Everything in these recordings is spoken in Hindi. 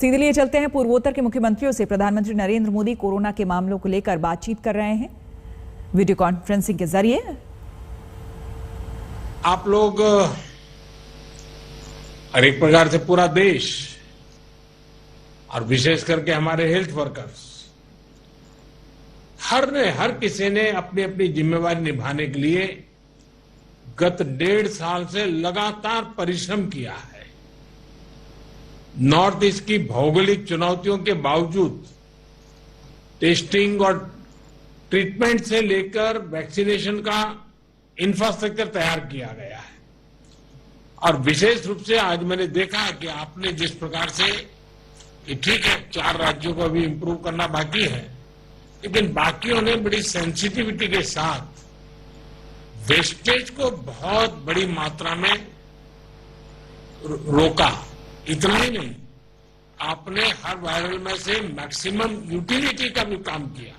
सीधे लिए चलते हैं पूर्वोत्तर के मुख्यमंत्रियों से। प्रधानमंत्री नरेंद्र मोदी कोरोना के मामलों को लेकर बातचीत कर रहे हैं वीडियो कॉन्फ्रेंसिंग के जरिए। आप लोग और एक प्रकार से पूरा देश और विशेष करके हमारे हेल्थ वर्कर्स हर किसी ने अपनी अपनी जिम्मेवारी निभाने के लिए गत 1.5 साल से लगातार परिश्रम किया है। नॉर्थ ईस्ट की भौगोलिक चुनौतियों के बावजूद टेस्टिंग और ट्रीटमेंट से लेकर वैक्सीनेशन का इंफ्रास्ट्रक्चर तैयार किया गया है। और विशेष रूप से आज मैंने देखा कि आपने जिस प्रकार से, कि ठीक है 4 राज्यों को अभी इंप्रूव करना बाकी है, लेकिन बाकियों ने बड़ी सेंसिटिविटी के साथ वेस्टेज को बहुत बड़ी मात्रा में रोका। इतना ही नहीं, आपने हर वायरल में से मैक्सिमम यूटिलिटी का भी काम किया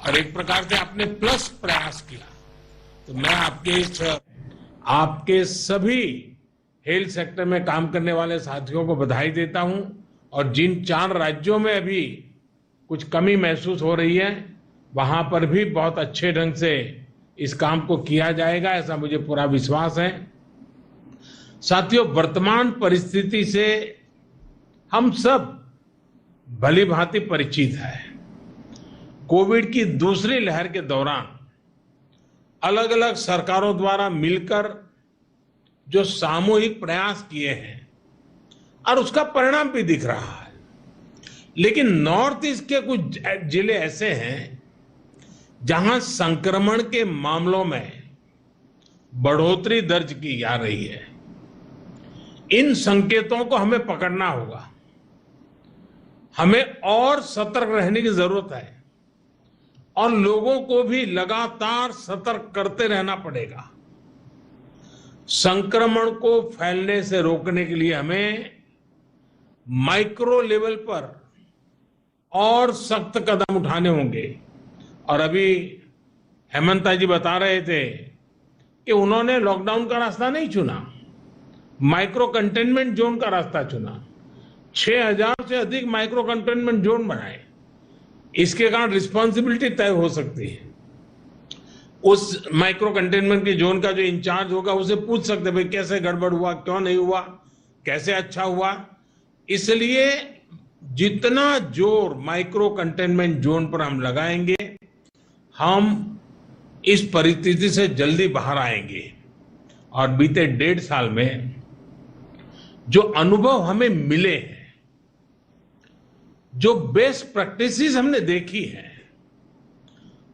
और एक प्रकार से आपने प्लस प्रयास किया। तो मैं आपके सभी हेल्थ सेक्टर में काम करने वाले साथियों को बधाई देता हूं। और जिन 4 राज्यों में अभी कुछ कमी महसूस हो रही है, वहां पर भी बहुत अच्छे ढंग से इस काम को किया जाएगा, ऐसा मुझे पूरा विश्वास है। साथियों, वर्तमान परिस्थिति से हम सब भली भांति परिचित है। कोविड की दूसरी लहर के दौरान अलग अलग सरकारों द्वारा मिलकर जो सामूहिक प्रयास किए हैं और उसका परिणाम भी दिख रहा है। लेकिन नॉर्थ ईस्ट के कुछ जिले ऐसे हैं जहां संक्रमण के मामलों में बढ़ोतरी दर्ज की जा रही है। इन संकेतों को हमें पकड़ना होगा। हमें और सतर्क रहने की जरूरत है और लोगों को भी लगातार सतर्क करते रहना पड़ेगा। संक्रमण को फैलने से रोकने के लिए हमें माइक्रो लेवल पर और सख्त कदम उठाने होंगे। और अभी हेमंता जी बता रहे थे कि उन्होंने लॉकडाउन का रास्ता नहीं चुना, माइक्रो कंटेनमेंट जोन का रास्ता चुना। 6000 से अधिक माइक्रो कंटेनमेंट जोन बनाए। इसके कारण रिस्पॉन्सिबिलिटी तय हो सकती है। उस माइक्रो कंटेनमेंट के जोन का जो इंचार्ज होगा उसे पूछ सकते भाई कैसे गड़बड़ हुआ, क्यों नहीं हुआ, कैसे अच्छा हुआ। इसलिए जितना जोर माइक्रो कंटेनमेंट जोन पर हम लगाएंगे, हम इस परिस्थिति से जल्दी बाहर आएंगे। और बीते 1.5 साल में जो अनुभव हमें मिले हैं, जो बेस्ट प्रैक्टिसेस हमने देखी है,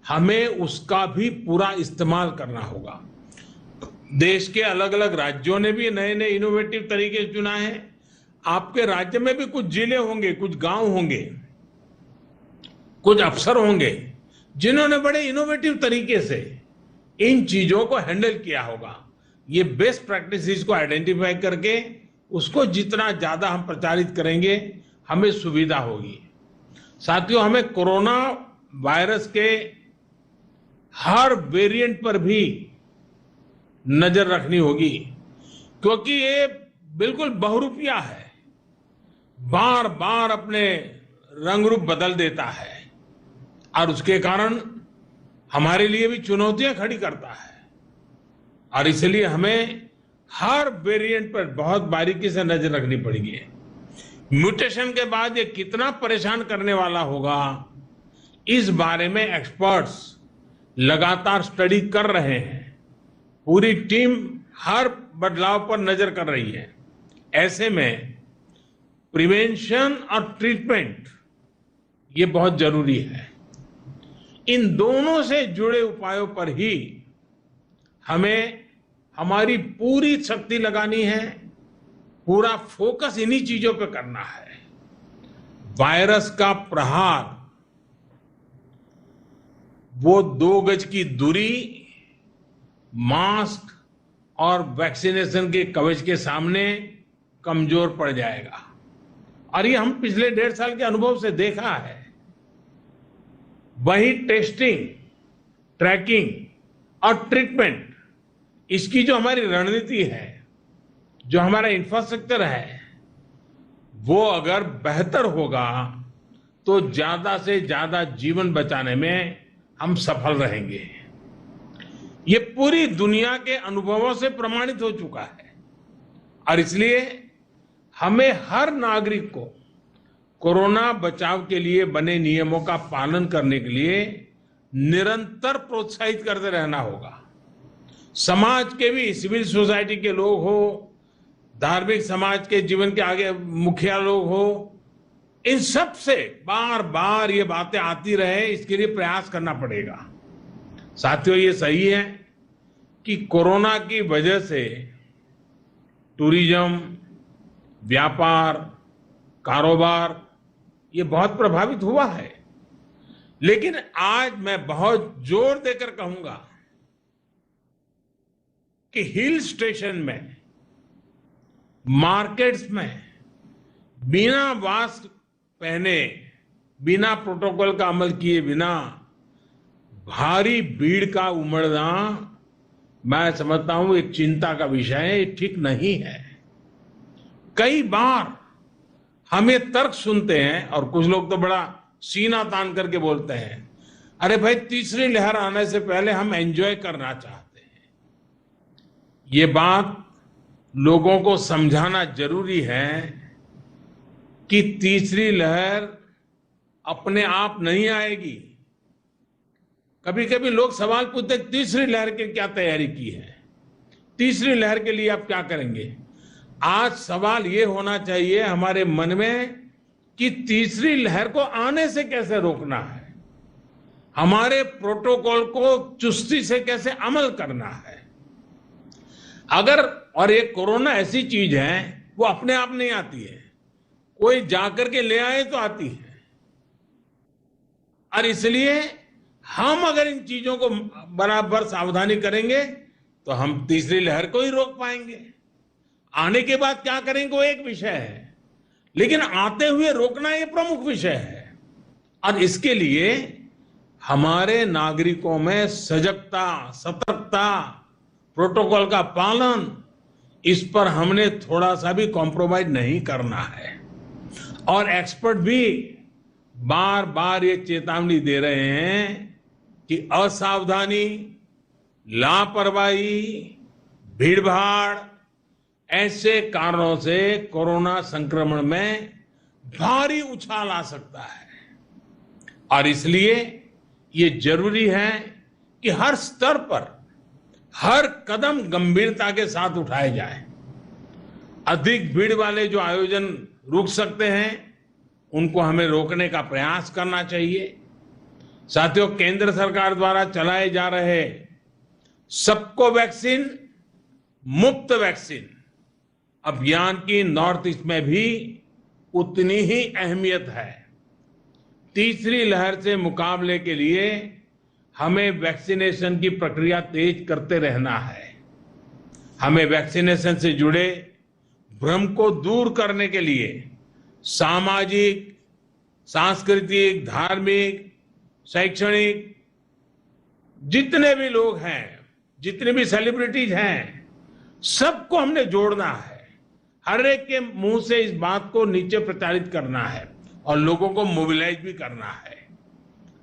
हमें उसका भी पूरा इस्तेमाल करना होगा। देश के अलग अलग राज्यों ने भी नए नए इनोवेटिव तरीके चुना है। आपके राज्य में भी कुछ जिले होंगे, कुछ गांव होंगे, कुछ अफसर होंगे जिन्होंने बड़े इनोवेटिव तरीके से इन चीजों को हैंडल किया होगा। ये बेस्ट प्रैक्टिसेस को आइडेंटिफाई करके उसको जितना ज्यादा हम प्रचारित करेंगे, हमें सुविधा होगी। साथियों, हमें कोरोना वायरस के हर वेरिएंट पर भी नजर रखनी होगी, क्योंकि ये बिल्कुल बहुरूपिया है, बार बार अपने रंग रूप बदल देता है और उसके कारण हमारे लिए भी चुनौतियां खड़ी करता है। और इसलिए हमें हर वेरिएंट पर बहुत बारीकी से नजर रखनी पड़ेगी। म्यूटेशन के बाद ये कितना परेशान करने वाला होगा, इस बारे में एक्सपर्ट्स लगातार स्टडी कर रहे हैं। पूरी टीम हर बदलाव पर नजर कर रही है। ऐसे में प्रिवेंशन और ट्रीटमेंट ये बहुत जरूरी है। इन दोनों से जुड़े उपायों पर ही हमें हमारी पूरी शक्ति लगानी है, पूरा फोकस इन्हीं चीजों पे करना है। वायरस का प्रहार वो 2 गज की दूरी, मास्क और वैक्सीनेशन के कवच के सामने कमजोर पड़ जाएगा। और ये हम पिछले 1.5 साल के अनुभव से देखा है। वही टेस्टिंग, ट्रैकिंग और ट्रीटमेंट, इसकी जो हमारी रणनीति है, जो हमारा इंफ्रास्ट्रक्चर है, वो अगर बेहतर होगा तो ज्यादा से ज्यादा जीवन बचाने में हम सफल रहेंगे। ये पूरी दुनिया के अनुभवों से प्रमाणित हो चुका है और इसलिए हमें हर नागरिक को कोरोना बचाव के लिए बने नियमों का पालन करने के लिए निरंतर प्रोत्साहित करते रहना होगा। समाज के भी, सिविल सोसाइटी के लोग हो, धार्मिक समाज के जीवन के आगे मुखिया लोग हो, इन सब से बार बार ये बातें आती रहे, इसके लिए प्रयास करना पड़ेगा। साथियों, ये सही है कि कोरोना की वजह से टूरिज्म, व्यापार, कारोबार ये बहुत प्रभावित हुआ है, लेकिन आज मैं बहुत जोर देकर कहूंगा कि हिल स्टेशन में, मार्केट्स में बिना मास्क पहने, बिना प्रोटोकॉल का अमल किए बिना भारी भीड़ का उमड़ना, मैं समझता हूं एक चिंता का विषय है, ठीक नहीं है। कई बार हम ये तर्क सुनते हैं और कुछ लोग तो बड़ा सीना तान करके बोलते हैं, अरे भाई तीसरी लहर आने से पहले हम एंजॉय करना चाहते हैं। ये बात लोगों को समझाना जरूरी है कि तीसरी लहर अपने आप नहीं आएगी। कभी कभी लोग सवाल पूछते हैं, तीसरी लहर की क्या तैयारी की है, तीसरी लहर के लिए आप क्या करेंगे। आज सवाल ये होना चाहिए हमारे मन में कि तीसरी लहर को आने से कैसे रोकना है, हमारे प्रोटोकॉल को चुस्ती से कैसे अमल करना है। अगर, और ये कोरोना ऐसी चीज है वो अपने आप नहीं आती है, कोई जाकर के ले आए तो आती है, और इसलिए हम अगर इन चीजों को बराबर सावधानी करेंगे तो हम तीसरी लहर को ही रोक पाएंगे। आने के बाद क्या करेंगे वो एक विषय है, लेकिन आते हुए रोकना ये प्रमुख विषय है। और इसके लिए हमारे नागरिकों में सजगता, सतर्कता, प्रोटोकॉल का पालन, इस पर हमने थोड़ा सा भी कॉम्प्रोमाइज नहीं करना है। और एक्सपर्ट भी बार बार ये चेतावनी दे रहे हैं कि असावधानी, लापरवाही, भीड़भाड़ ऐसे कारणों से कोरोना संक्रमण में भारी उछाल आ सकता है। और इसलिए ये जरूरी है कि हर स्तर पर हर कदम गंभीरता के साथ उठाए जाए। अधिक भीड़ वाले जो आयोजन रुक सकते हैं उनको हमें रोकने का प्रयास करना चाहिए। साथियों, केंद्र सरकार द्वारा चलाए जा रहे सबको वैक्सीन, मुफ्त वैक्सीन अभियान की नॉर्थ ईस्ट में भी उतनी ही अहमियत है। तीसरी लहर से मुकाबले के लिए हमें वैक्सीनेशन की प्रक्रिया तेज करते रहना है। हमें वैक्सीनेशन से जुड़े भ्रम को दूर करने के लिए सामाजिक, सांस्कृतिक, धार्मिक, शैक्षणिक जितने भी लोग हैं, जितने भी सेलिब्रिटीज हैं, सबको हमने जोड़ना है। हर एक के मुंह से इस बात को नीचे प्रचारित करना है और लोगों को मोबिलाइज भी करना है।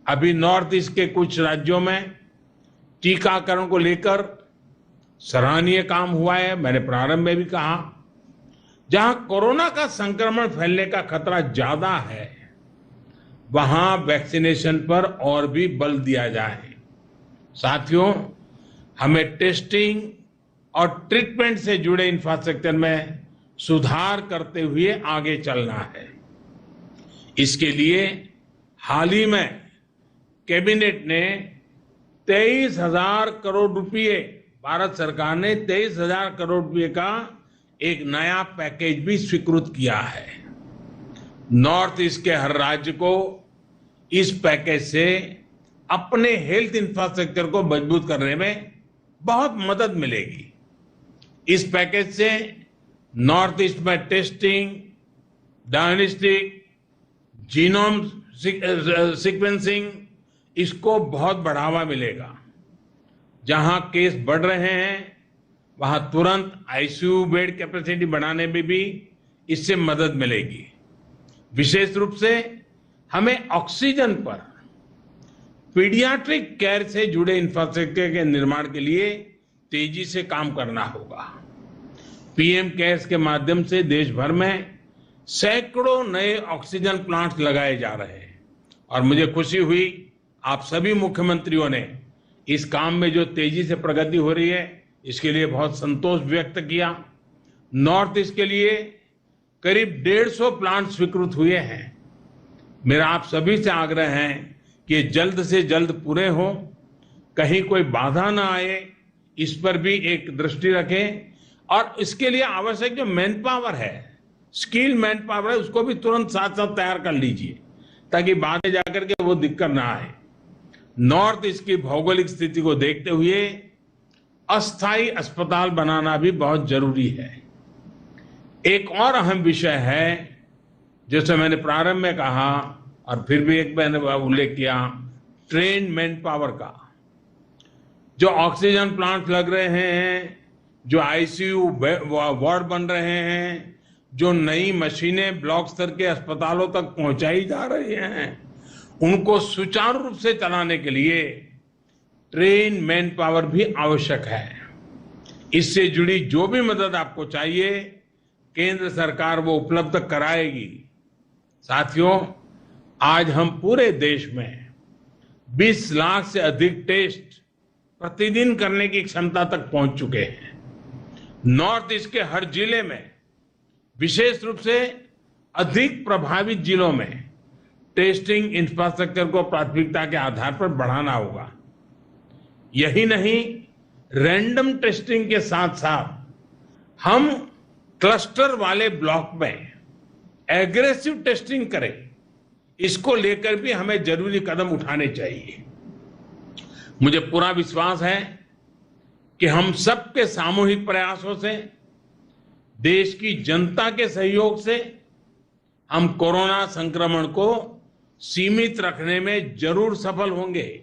अभी नॉर्थ ईस्ट के कुछ राज्यों में टीकाकरण को लेकर सराहनीय काम हुआ है। मैंने प्रारंभ में भी कहा, जहां कोरोना का संक्रमण फैलने का खतरा ज्यादा है वहां वैक्सीनेशन पर और भी बल दिया जाए। साथियों, हमें टेस्टिंग और ट्रीटमेंट से जुड़े इंफ्रास्ट्रक्चर में सुधार करते हुए आगे चलना है। इसके लिए हाल ही में कैबिनेट ने 23,000 करोड़ रुपए, भारत सरकार ने 23,000 करोड़ रुपए का एक नया पैकेज भी स्वीकृत किया है। नॉर्थ ईस्ट के हर राज्य को इस पैकेज से अपने हेल्थ इंफ्रास्ट्रक्चर को मजबूत करने में बहुत मदद मिलेगी। इस पैकेज से नॉर्थ ईस्ट में टेस्टिंग, डायग्नोस्टिक, जीनोम सीक्वेंसिंग, इसको बहुत बढ़ावा मिलेगा। जहां केस बढ़ रहे हैं वहां तुरंत आईसीयू बेड कैपेसिटी बढ़ाने में भी इससे मदद मिलेगी। विशेष रूप से हमें ऑक्सीजन पर पीडियाट्रिक केयर से जुड़े इंफ्रास्ट्रक्चर के निर्माण के लिए तेजी से काम करना होगा। पीएम केयर्स के माध्यम से देश भर में सैकड़ों नए ऑक्सीजन प्लांट्स लगाए जा रहे हैं और मुझे खुशी हुई आप सभी मुख्यमंत्रियों ने इस काम में जो तेजी से प्रगति हो रही है इसके लिए बहुत संतोष व्यक्त किया। नॉर्थ ईस्ट के लिए करीब 150 प्लांट स्वीकृत हुए हैं। मेरा आप सभी से आग्रह है कि जल्द से जल्द पूरे हो, कहीं कोई बाधा ना आए, इस पर भी एक दृष्टि रखें और इसके लिए आवश्यक जो मैन पावर है, स्किल मैन पावर है, उसको भी तुरंत साथ साथ तैयार कर लीजिए ताकि बाद में जाकर के वो दिक्कत ना आए। नॉर्थ ईस्ट की भौगोलिक स्थिति को देखते हुए अस्थायी अस्पताल बनाना भी बहुत जरूरी है। एक और अहम विषय है, जैसे मैंने प्रारंभ में कहा और फिर भी एक मैंने उल्लेख किया, ट्रेन मैन पावर का। जो ऑक्सीजन प्लांट लग रहे हैं, जो आईसीयू वार्ड बन रहे हैं, जो नई मशीनें ब्लॉक स्तर के अस्पतालों तक पहुंचाई जा रही हैं, उनको सुचारू रूप से चलाने के लिए ट्रेन मैन पावर भी आवश्यक है। इससे जुड़ी जो भी मदद आपको चाहिए केंद्र सरकार वो उपलब्ध कराएगी। साथियों, आज हम पूरे देश में 20 लाख से अधिक टेस्ट प्रतिदिन करने की क्षमता तक पहुंच चुके हैं। नॉर्थ ईस्ट के हर जिले में, विशेष रूप से अधिक प्रभावित जिलों में टेस्टिंग इंफ्रास्ट्रक्चर को प्राथमिकता के आधार पर बढ़ाना होगा। यही नहीं, रैंडम टेस्टिंग के साथ साथ हम क्लस्टर वाले ब्लॉक में एग्रेसिव टेस्टिंग करें, इसको लेकर भी हमें जरूरी कदम उठाने चाहिए। मुझे पूरा विश्वास है कि हम सबके सामूहिक प्रयासों से, देश की जनता के सहयोग से हम कोरोना संक्रमण को सीमित रखने में जरूर सफल होंगे।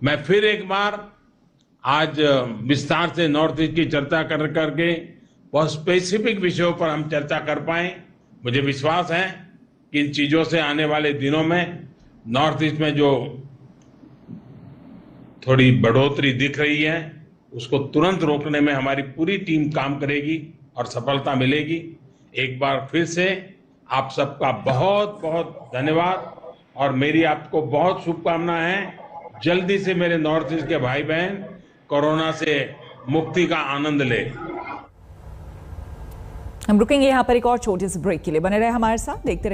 मैं फिर एक बार आज विस्तार से नॉर्थ ईस्ट की चर्चा करके बहुत स्पेसिफिक विषयों पर हम चर्चा कर पाए। मुझे विश्वास है कि इन चीजों से आने वाले दिनों में नॉर्थ ईस्ट में जो थोड़ी बढ़ोतरी दिख रही है उसको तुरंत रोकने में हमारी पूरी टीम काम करेगी और सफलता मिलेगी। एक बार फिर से आप सबका बहुत बहुत धन्यवाद और मेरी आपको बहुत शुभकामनाएं हैं। जल्दी से मेरे नॉर्थ ईस्ट के भाई बहन कोरोना से मुक्ति का आनंद ले। हम रुकेंगे यहाँ पर एक और छोटे से ब्रेक के लिए। बने रहे हमारे साथ, देखते रहिए।